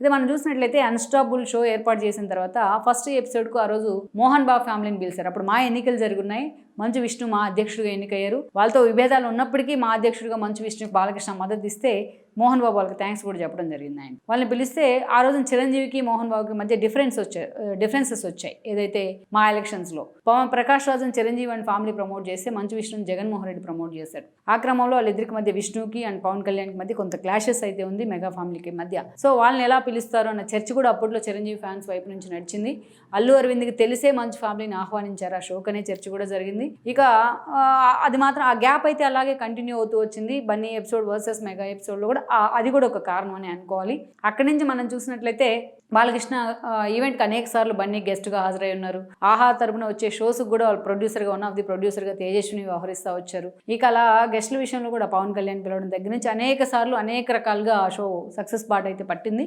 అయితే మనం చూసినట్లయితే అన్స్టాపుల్ షో ఏర్పాటు చేసిన తర్వాత ఫస్ట్ ఎపిసోడ్కు ఆ రోజు మోహన్ బాబు ఫ్యామిలీని పిలిచారు. అప్పుడు మా ఎన్నికలు జరుగున్నాయి. మంచు విష్ణు మా అధ్యక్షుడిగా ఎన్నికయ్యారు. వాళ్ళతో విభేదాలు ఉన్నప్పటికీ మా అధ్యక్షుడిగా మంచు విష్ణు బాలకృష్ణ మద్దతు ఇస్తే మోహన్ బాబు వాళ్ళకి థ్యాంక్స్ కూడా చెప్పడం జరిగింది. ఆయన వాళ్ళని పిలిస్తే ఆ రోజు చిరంజీవికి మోహన్ బాబుకి మధ్య డిఫరెన్సెస్ వచ్చాయి. ఏదైతే మా ఎలక్షన్స్లో ప్రకాష్ రాజుని చిరంజీవి అండ్ ఫ్యామిలీ ప్రమోట్ చేస్తే మంచు విష్ణుని జగన్మోహన్ రెడ్డి ప్రమోట్ చేశాడు. ఆ క్రమంలో వాళ్ళిద్దరికి మధ్య విష్ణుకి అండ్ పవన్ కళ్యాణ్కి మధ్య కొంత క్లాషెస్ అయితే ఉంది మెగా ఫ్యామిలీకి మధ్య. సో వాళ్ళని ఎలా పిలుస్తారు అన్న చర్చ కూడా అప్పట్లో చిరంజీవి ఫ్యాన్స్ వైపు నుంచి నడిచింది. అల్లు అరవింద్కి తెలిసే మంచు ఫ్యామిలీని ఆహ్వానించారు. ఆ షోకనే చర్చ కూడా జరిగింది. ఇక అది మాత్రం ఆ గ్యాప్ అయితే అలాగే కంటిన్యూ అవుతూ వచ్చింది. బన్నీ ఎపిసోడ్ వర్సెస్ మెగా ఎపిసోడ్లో కూడా అది కూడా ఒక కారణం అని అనుకోవాలి. అక్కడి నుంచి మనం చూసినట్లయితే బాలకృష్ణ ఈవెంట్కి అనేక సార్లు బన్నీ గెస్ట్గా హాజరై ఉన్నారు. ఆహా తరపున వచ్చే షోస్కి కూడా వాళ్ళు ప్రొడ్యూసర్గా ప్రొడ్యూసర్గా తేజస్విని వ్యవహరిస్తూ వచ్చారు. ఇక అలా గెస్ట్ల విషయంలో కూడా పవన్ కళ్యాణ్ పిలవడం దగ్గర నుంచి అనేక సార్లు అనేక రకాలుగా ఆ షో సక్సెస్ బాట అయితే పట్టింది.